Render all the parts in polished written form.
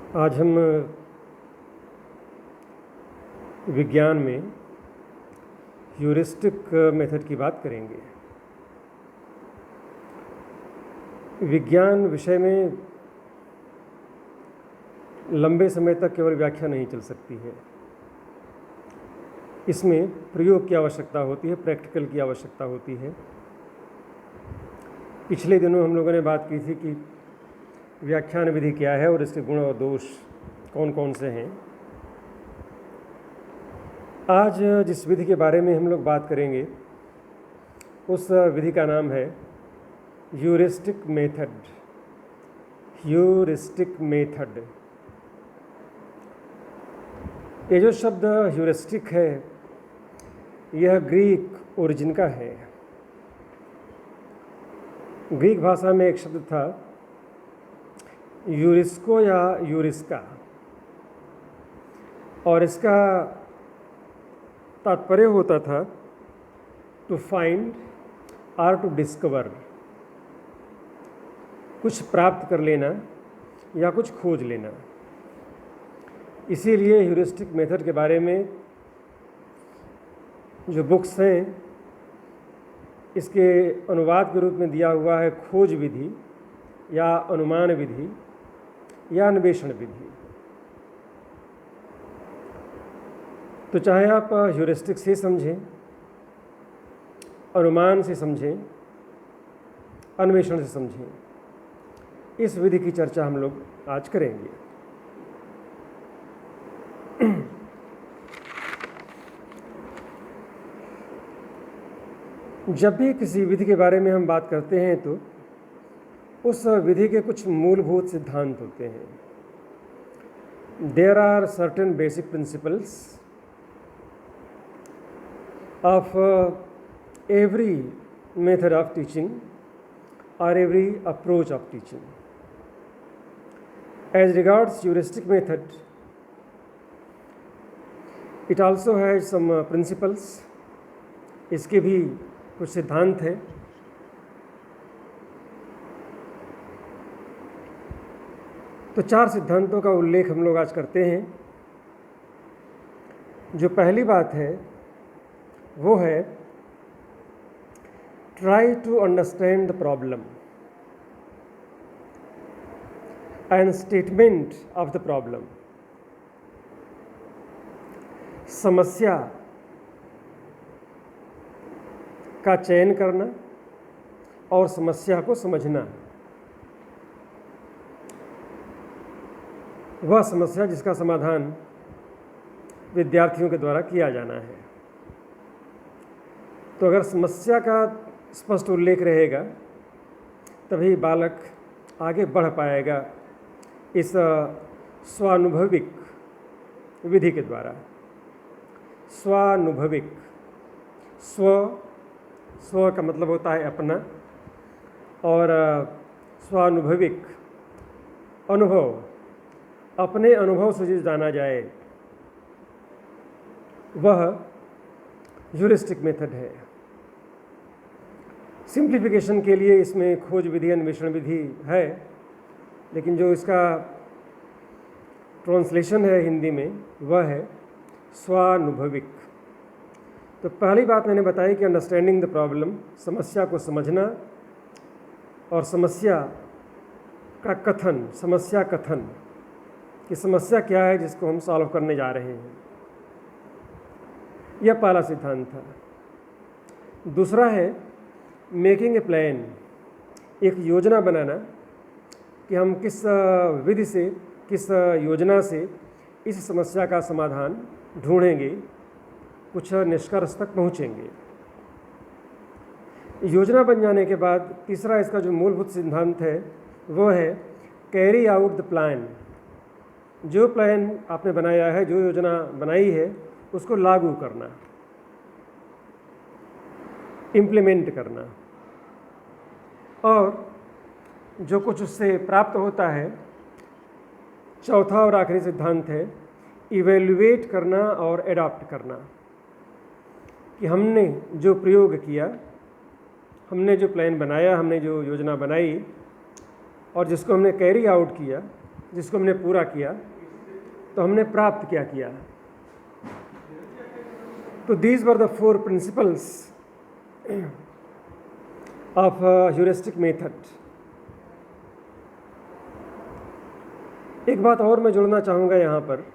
आज हम विज्ञान में ह्यूरिस्टिक मेथड की बात करेंगे। विज्ञान विषय में लंबे समय तक केवल व्याख्या नहीं चल सकती है। इसमें प्रयोग की आवश्यकता होती है, प्रैक्टिकल की आवश्यकता होती है। पिछले दिनों हम लोगों ने बात की थी कि व्याख्यान विधि क्या है और इसके गुण और दोष कौन कौन से हैं। आज जिस विधि के बारे में हम लोग बात करेंगे उस विधि का नाम है ह्यूरिस्टिक मेथड। ह्यूरिस्टिक मेथड, ये जो शब्द ह्यूरिस्टिक है यह ग्रीक ओरिजिन का है। ग्रीक भाषा में एक शब्द था यूरिस्को या यूरिस्का, और इसका तात्पर्य होता था टू फाइंड और टू डिस्कवर, कुछ प्राप्त कर लेना या कुछ खोज लेना। इसीलिए ह्यूरिस्टिक मेथड के बारे में जो बुक्स हैं इसके अनुवाद के रूप में दिया हुआ है खोज विधि या अनुमान विधि या अन्वेषण विधि। तो चाहे आप ह्यूरिस्टिक से समझें, अनुमान से समझें, अन्वेषण से समझें, इस विधि की चर्चा हम लोग आज करेंगे। जब भी किसी विधि के बारे में हम बात करते हैं तो उस विधि के कुछ मूलभूत सिद्धांत होते हैं। There are certain basic principles of every method of teaching और every approach of teaching. As regards heuristic method, it also has some principles. इसके भी कुछ सिद्धांत हैं। तो 4 सिद्धांतों का उल्लेख हम लोग आज करते हैं। जो पहली बात है वो है try to understand the problem and statement of the problem. समस्या का चयन करना और समस्या को समझना, वह समस्या जिसका समाधान विद्यार्थियों के द्वारा किया जाना है। तो अगर समस्या का स्पष्ट उल्लेख रहेगा तभी बालक आगे बढ़ पाएगा इस स्वानुभविक विधि के द्वारा। स्वानुभविक, स्व का मतलब होता है अपना, और स्वानुभविक अनुभव, अपने अनुभव से जो जाना जाए वह ह्यूरिस्टिक मेथड है। सिंप्लीफिकेशन के लिए इसमें खोज विधि, अन्वेषण विधि है, लेकिन जो इसका ट्रांसलेशन है हिंदी में वह है स्वानुभविक। तो पहली बात मैंने बताई कि अंडरस्टैंडिंग द प्रॉब्लम, समस्या को समझना, और समस्या का कथन, समस्या कथन कि समस्या क्या है जिसको हम सॉल्व करने जा रहे हैं। यह पहला सिद्धांत था। दूसरा है मेकिंग ए प्लान, एक योजना बनाना कि हम किस विधि से, किस योजना से इस समस्या का समाधान ढूंढेंगे, कुछ निष्कर्ष तक पहुंचेंगे। योजना बन जाने के बाद तीसरा इसका जो मूलभूत सिद्धांत है वो है कैरी आउट द प्लान। जो प्लान आपने बनाया है, जो योजना बनाई है, उसको लागू करना, इम्प्लीमेंट करना, और जो कुछ उससे प्राप्त होता है, चौथा और आखिरी सिद्धांत है इवेल्युएट करना और एडॉप्ट करना, कि हमने जो प्रयोग किया, हमने जो प्लान बनाया, हमने जो योजना बनाई और जिसको हमने कैरी आउट किया, जिसको हमने पूरा किया तो हमने प्राप्त क्या किया। तो these were the 4 principles of heuristic method. एक बात और मैं जोड़ना चाहूँगा यहाँ पर,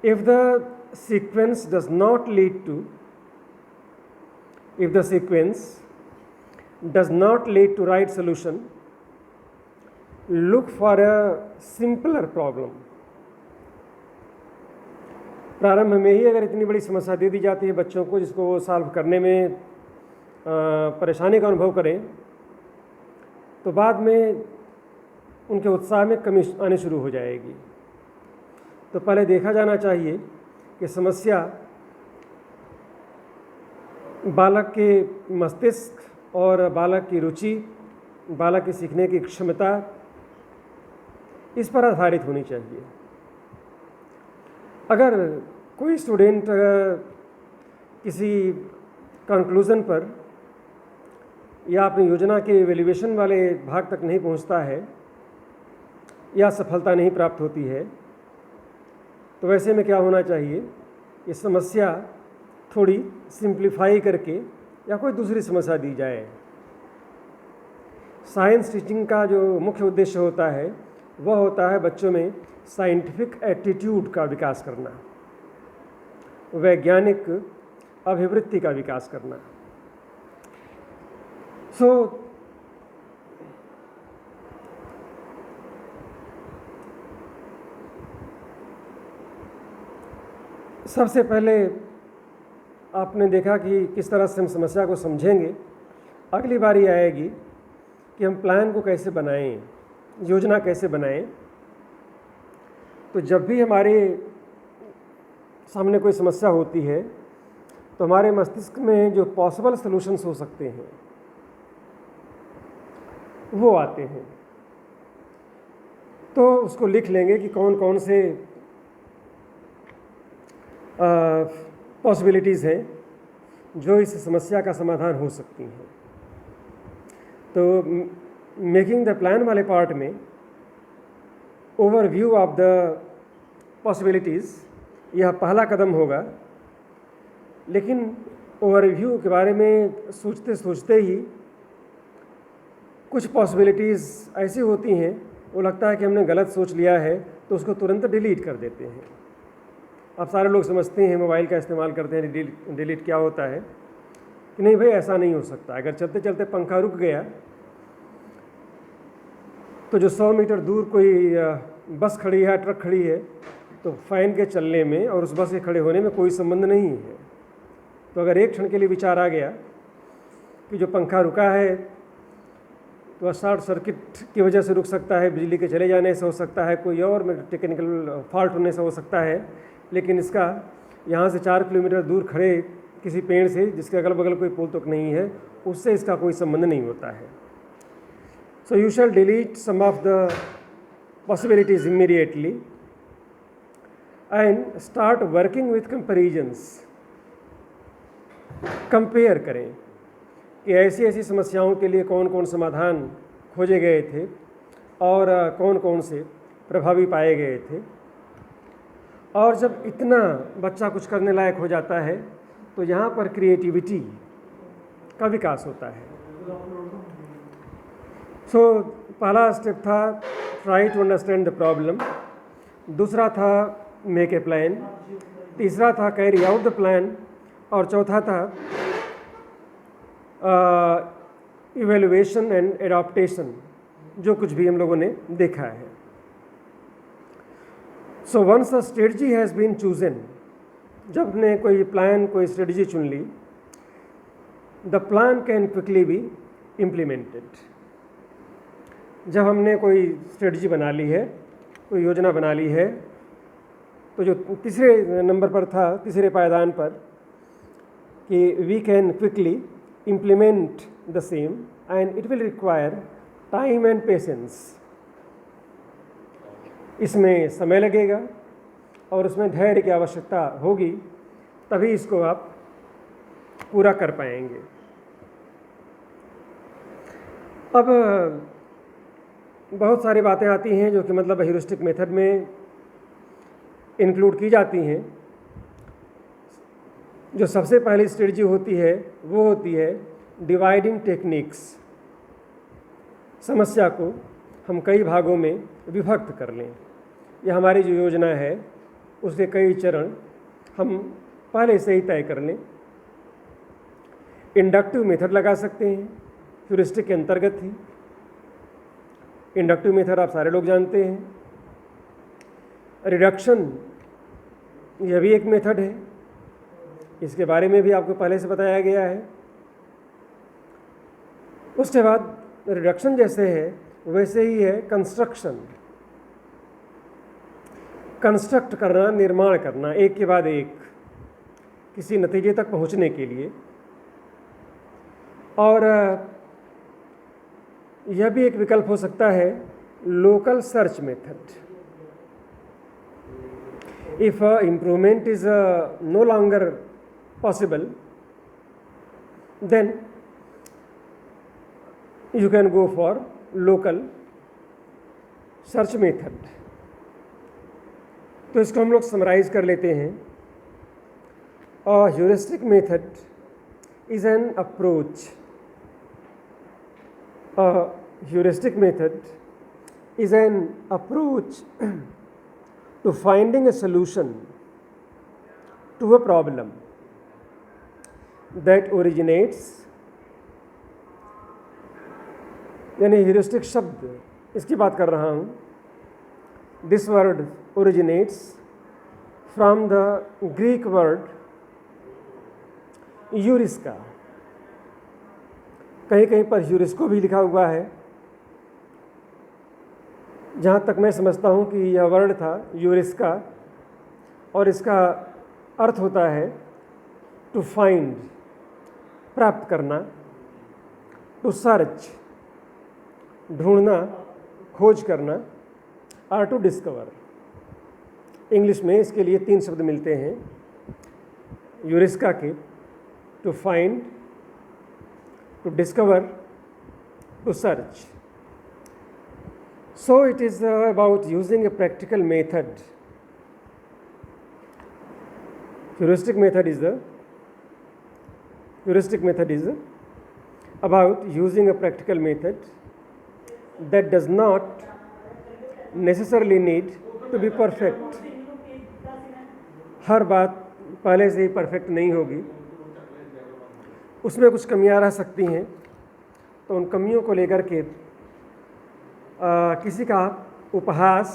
if the sequence does not lead to right solution, look for a simpler problem। प्रारंभ में ही अगर इतनी बड़ी समस्या दे दी जाती है बच्चों को जिसको वो सॉल्व करने में परेशानी का अनुभव करें, तो बाद में उनके उत्साह में कमी आनी शुरू हो जाएगी। तो पहले देखा जाना चाहिए कि समस्या बालक के मस्तिष्क और बालक की रुचि, बालक की सीखने की क्षमता, इस पर आधारित होनी चाहिए। अगर कोई स्टूडेंट किसी कंक्लूज़न पर या अपनी योजना के एवेल्यूएशन वाले भाग तक नहीं पहुंचता है या सफलता नहीं प्राप्त होती है, तो वैसे में क्या होना चाहिए, ये समस्या थोड़ी सिंप्लीफाई करके या कोई दूसरी समस्या दी जाए। साइंस टीचिंग का जो मुख्य उद्देश्य होता है वह होता है बच्चों में साइंटिफिक एटीट्यूड का विकास करना, वैज्ञानिक अभिवृत्ति का विकास करना। सबसे पहले आपने देखा कि किस तरह से हम समस्या को समझेंगे। अगली बारी आएगी कि हम प्लान को कैसे बनाएं, योजना कैसे बनाएं। तो जब भी हमारे सामने कोई समस्या होती है तो हमारे मस्तिष्क में जो पॉसिबल सॉल्यूशंस हो सकते हैं वो आते हैं। तो उसको लिख लेंगे कि कौन कौन से पॉसिबिलिटीज़ हैं जो इस समस्या का समाधान हो सकती हैं। तो मेकिंग द प्लान वाले पार्ट में ओवरव्यू ऑफ द पॉसिबिलिटीज़ यह पहला कदम होगा। लेकिन ओवरव्यू के बारे में सोचते सोचते ही कुछ पॉसिबिलिटीज़ ऐसी होती हैं वो लगता है कि हमने गलत सोच लिया है, तो उसको तुरंत डिलीट कर देते हैं। अब सारे लोग समझते हैं, मोबाइल का इस्तेमाल करते हैं, डिलीट क्या होता है कि नहीं भाई ऐसा नहीं हो सकता। अगर चलते चलते पंखा रुक गया तो जो 100 मीटर दूर कोई बस खड़ी है, ट्रक खड़ी है, तो फ़ैन के चलने में और उस बस के खड़े होने में कोई संबंध नहीं है। तो अगर एक क्षण के लिए विचार आ गया कि जो पंखा रुका है तो शॉर्ट सर्किट की वजह से रुक सकता है, बिजली के चले जाने से हो सकता है, कोई और टेक्निकल फॉल्ट होने से हो सकता है, लेकिन इसका यहाँ से 4 किलोमीटर दूर खड़े किसी पेड़ से जिसके अगल बगल कोई पुल तक नहीं है, उससे इसका कोई संबंध नहीं होता है। So you shall delete some of the possibilities immediately and start working with comparisons. Compare करें कि ऐसी ऐसी समस्याओं के लिए कौन कौन समाधान खोजे गए थे और कौन कौन से प्रभावी पाए गए थे। और जब इतना बच्चा कुछ करने लायक हो जाता है तो यहाँ पर क्रिएटिविटी का विकास होता है। सो पहला स्टेप था try to understand the problem, दूसरा था मेक ए प्लान, तीसरा था कैरी आउट द प्लान, और चौथा था इवेल्युएशन एंड एडॉप्टेशन, जो कुछ भी हम लोगों ने देखा है। So once a strategy has been chosen, जब हमने कोई प्लान, कोई स्ट्रेटजी चुन ली, the plan can quickly be implemented. जब हमने कोई स्ट्रेटजी बना ली है, कोई योजना बना ली है, तो जो तीसरे नंबर पर था, तीसरे पायदान पर, कि we can quickly implement the same and it will require time and patience। इसमें समय लगेगा और उसमें धैर्य की आवश्यकता होगी, तभी इसको आप पूरा कर पाएंगे। अब बहुत सारी बातें आती हैं जो कि मतलब ह्यूरिस्टिक मेथड में इंक्लूड की जाती हैं। जो सबसे पहली स्ट्रेटजी होती है वो होती है डिवाइडिंग टेक्निक्स। समस्या को हम कई भागों में विभक्त कर लें। यह हमारी जो योजना है उसके कई चरण हम पहले से ही तय कर लें। इंडक्टिव मेथड लगा सकते हैं, ह्यूरिस्टिक के अंतर्गत ही। इंडक्टिव मेथड आप सारे लोग जानते हैं। रिडक्शन यह भी एक मेथड है, इसके बारे में भी आपको पहले से बताया गया है। उसके बाद रिडक्शन जैसे है वैसे ही है कंस्ट्रक्शन। कंस्ट्रक्ट करना, निर्माण करना, एक के बाद एक किसी नतीजे तक पहुंचने के लिए। और यह भी एक विकल्प हो सकता है local search method. If improvement is no longer possible, then you can go for local search method। तो इसको हम लोग समराइज कर लेते हैं। Heuristic method is an approach. Heuristic method is an approach to finding a solution to a problem that originates, यानी heuristic शब्द इसकी बात कर रहा हूँ। This word originates from the Greek word eureka. कहीं कहीं पर यूरिस्को भी लिखा हुआ है। जहाँ तक मैं समझता हूँ कि यह वर्ड था यूरिस्का, और इसका अर्थ होता है टू फाइंड, प्राप्त करना, टू सर्च, ढूंढना, खोज करना, और टू डिस्कवर। इंग्लिश में इसके लिए 3 शब्द मिलते हैं यूरिस्का के, to find, to discover, to search. So it is about using a practical method. Heuristic method is about using a practical method that does not necessarily need to be perfect. हर बात पहले से ही परफेक्ट नहीं होगी, उसमें कुछ कमियां रह सकती हैं। तो उन कमियों को लेकर के किसी का उपहास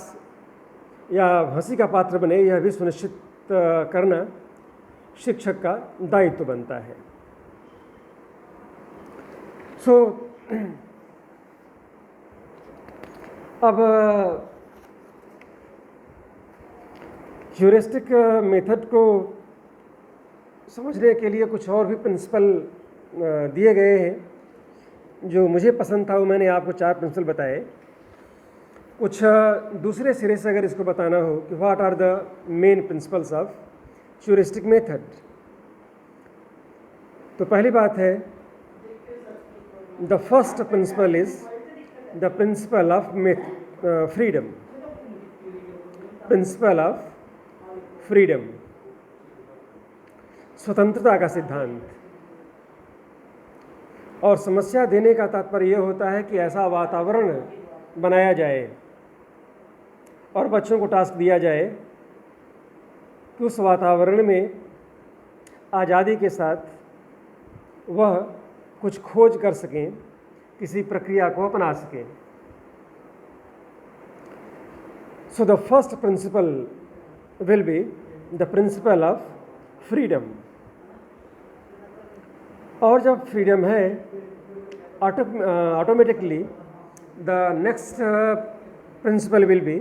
या हंसी का पात्र बने, यह भी सुनिश्चित करना शिक्षक का दायित्व बनता है। अब ह्यूरिस्टिक मेथड को समझने के लिए कुछ और भी प्रिंसिपल दिए गए हैं। जो मुझे पसंद था वो मैंने आपको 4 प्रिंसिपल बताए। कुछ दूसरे सिरे से अगर इसको बताना हो कि what are the main principles of heuristic method, तो पहली बात है the first principle is the principle of freedom. Principle of freedom, स्वतंत्रता का सिद्धांत। और समस्या देने का तात्पर्य यह होता है कि ऐसा वातावरण बनाया जाए और बच्चों को टास्क दिया जाए कि उस वातावरण में आज़ादी के साथ वह कुछ खोज कर सकें, किसी प्रक्रिया को अपना सकें। So the first principal will be the principle of freedom. और जब फ्रीडम है, automatically the next principal will be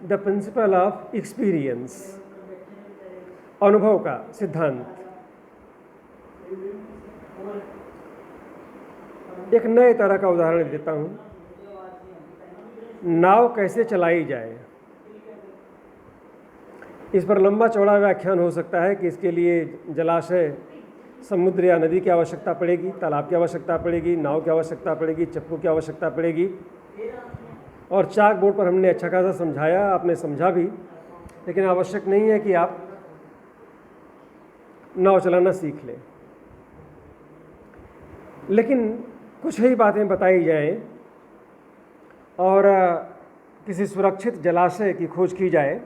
the principle of experience, अनुभव का सिद्धांत। एक नए तरह का उदाहरण देता हूँ। नाव कैसे चलाई जाए, इस पर लंबा चौड़ा व्याख्यान हो सकता है कि इसके लिए जलाशय, समुद्र या नदी की आवश्यकता पड़ेगी, तालाब की आवश्यकता पड़ेगी, नाव की आवश्यकता पड़ेगी, चप्पू की आवश्यकता पड़ेगी। और चाक बोर्ड पर हमने अच्छा खासा समझाया, आपने समझा भी, लेकिन आवश्यक नहीं है कि आप नाव चलाना सीख लें। लेकिन कुछ ही बातें बताई जाएं और किसी सुरक्षित जलाशय की खोज की जाए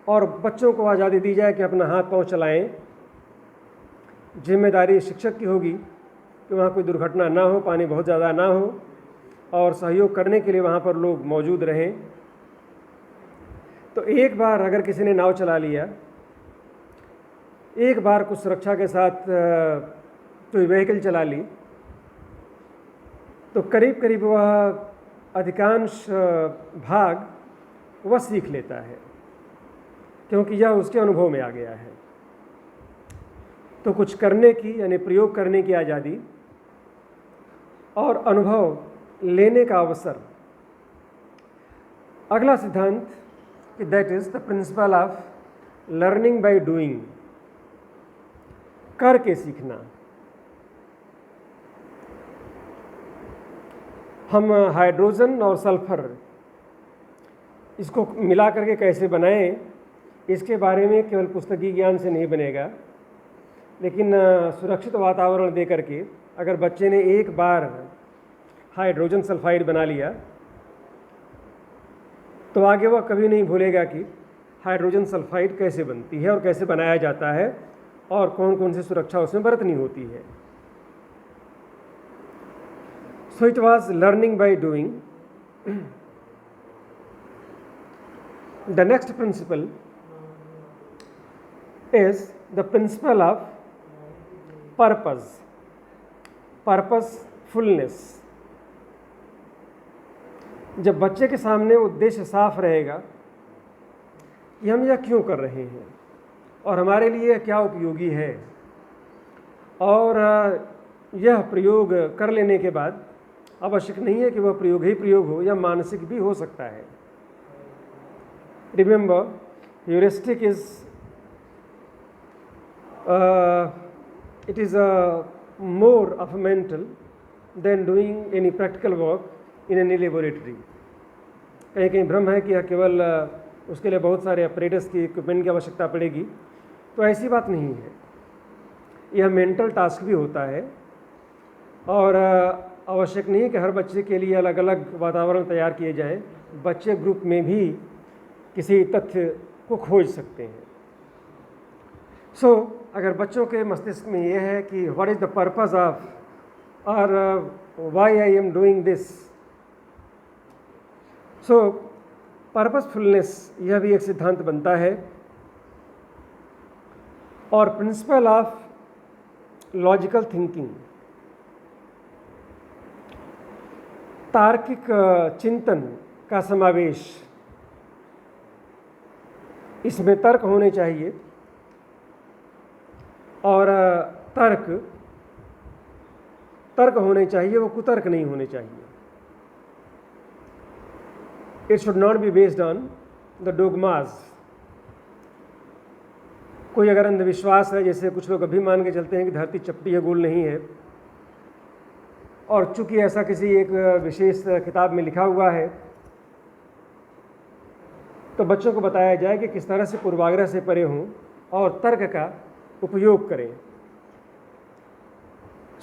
और बच्चों को आज़ादी दी जाए कि अपना हाथ पांव चलाएं। जिम्मेदारी शिक्षक की होगी कि वहाँ कोई दुर्घटना ना हो, पानी बहुत ज़्यादा ना हो, और सहयोग करने के लिए वहाँ पर लोग मौजूद रहें। तो एक बार अगर किसी ने नाव चला लिया, एक बार कुछ सुरक्षा के साथ कोई व्हीकल चला ली, तो करीब करीब वह अधिकांश भाग वह सीख लेता है, क्योंकि यह उसके अनुभव में आ गया है। तो कुछ करने की यानी प्रयोग करने की आज़ादी और अनुभव लेने का अवसर। अगला सिद्धांत कि that is the principle of learning by doing, करके सीखना। हम हाइड्रोजन और सल्फर इसको मिला करके कैसे बनाएं, इसके बारे में केवल पुस्तकीय ज्ञान से नहीं बनेगा, लेकिन सुरक्षित वातावरण दे करके अगर बच्चे ने एक बार हाइड्रोजन सल्फाइड बना लिया तो आगे वह कभी नहीं भूलेगा कि हाइड्रोजन सल्फाइड कैसे बनती है और कैसे बनाया जाता है और कौन कौन सी सुरक्षा उसमें बरतनी होती है। So it was learning by doing. The next principle is the principle of purpose, purposefulness. जब बच्चे के सामने उद्देश्य साफ रहेगा कि हम यह क्यों कर रहे हैं और हमारे लिए क्या उपयोगी है, और यह प्रयोग कर लेने के बाद आवश्यक नहीं है कि वह प्रयोग ही प्रयोग हो या मानसिक भी हो सकता है। Remember, heuristic is it is more of a mental than doing any practical work in any laboratory। कहीं कहीं भ्रम है कि यह केवल उसके लिए बहुत सारे अपरेटस की, इक्विपमेंट की आवश्यकता पड़ेगी, तो ऐसी बात नहीं है। यह मेंटल टास्क भी होता है और आवश्यक नहीं है कि हर बच्चे के लिए अलग अलग वातावरण तैयार किए जाएं। बच्चे ग्रुप में भी किसी तथ्य को खोज सकते हैं। सो अगर बच्चों के मस्तिष्क में यह है कि what is the purpose of और why I am doing this, so purposefulness यह भी एक सिद्धांत बनता है। और प्रिंसिपल ऑफ लॉजिकल थिंकिंग, तार्किक चिंतन का समावेश। इसमें तर्क होने चाहिए और तर्क होने चाहिए, वो कुतर्क नहीं होने चाहिए। It should not be based on the dogmas. कोई अगर अंधविश्वास है, जैसे कुछ लोग अभी मान के चलते हैं कि धरती चपटी है, गोल नहीं है, और चूंकि ऐसा किसी एक विशेष किताब में लिखा हुआ है, तो बच्चों को बताया जाए कि किस तरह से पूर्वाग्रह से परे हों और तर्क का उपयोग करें।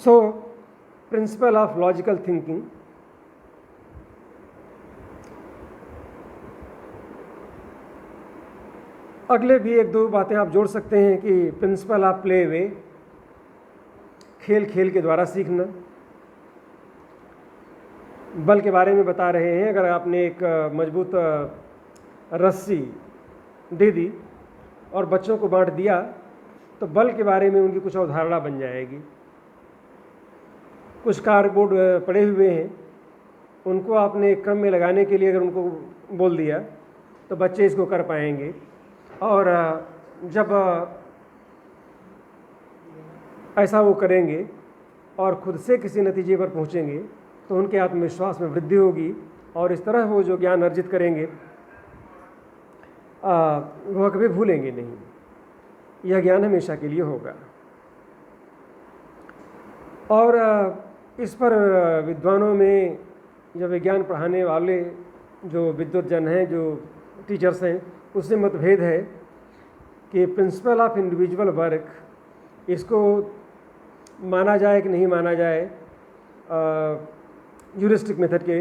So principal of logical thinking. अगले भी एक दो बातें आप जोड़ सकते हैं कि प्रिंसिपल ऑफ प्ले वे, खेल खेल के द्वारा सीखना। बल के बारे में बता रहे हैं, अगर आपने एक मजबूत रस्सी दे दी और बच्चों को बांट दिया तो बल के बारे में उनकी कुछ अवधारणा बन जाएगी। कुछ कार्डबोर्ड पड़े हुए हैं, उनको आपने एक क्रम में लगाने के लिए अगर उनको बोल दिया तो बच्चे इसको कर पाएंगे, और जब ऐसा वो करेंगे और खुद से किसी नतीजे पर पहुंचेंगे तो उनके आत्मविश्वास में वृद्धि होगी, और इस तरह वो जो ज्ञान अर्जित करेंगे वह कभी भूलेंगे नहीं। यह ज्ञान हमेशा के लिए होगा। और इस पर विद्वानों में या विज्ञान पढ़ाने वाले जो विद्वत जन हैं, जो टीचर्स हैं, उससे मतभेद है कि प्रिंसिपल ऑफ इंडिविजुअल वर्क इसको माना जाए कि नहीं माना जाए ह्यूरिस्टिक मेथड के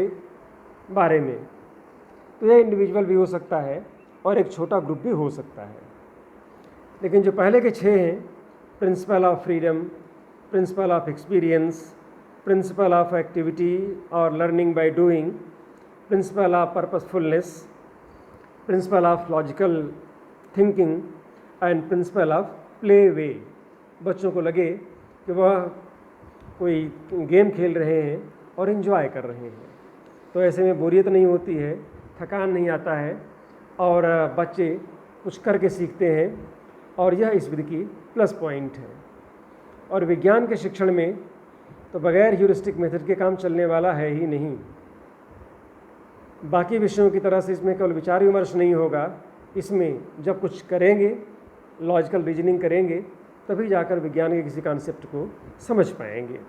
बारे में। तो यह इंडिविजुअल भी हो सकता है और एक छोटा ग्रुप भी हो सकता है। लेकिन जो पहले के 6 हैं, principle of freedom, principle of experience, principle of activity और learning by doing, principle of purposefulness, principle of logical thinking and principle of play way, बच्चों को लगे कि वह कोई गेम खेल रहे हैं और इन्जॉय कर रहे हैं, तो ऐसे में बोरियत नहीं होती है, थकान नहीं आता है और बच्चे कुछ करके सीखते हैं, और यह इस विधि की प्लस पॉइंट है। और विज्ञान के शिक्षण में तो बगैर ह्यूरिस्टिक मेथड के काम चलने वाला है ही नहीं। बाकी विषयों की तरह से इसमें केवल विचार विमर्श नहीं होगा, इसमें जब कुछ करेंगे, लॉजिकल रीजनिंग करेंगे, तभी जाकर विज्ञान के किसी कॉन्सेप्ट को समझ पाएंगे।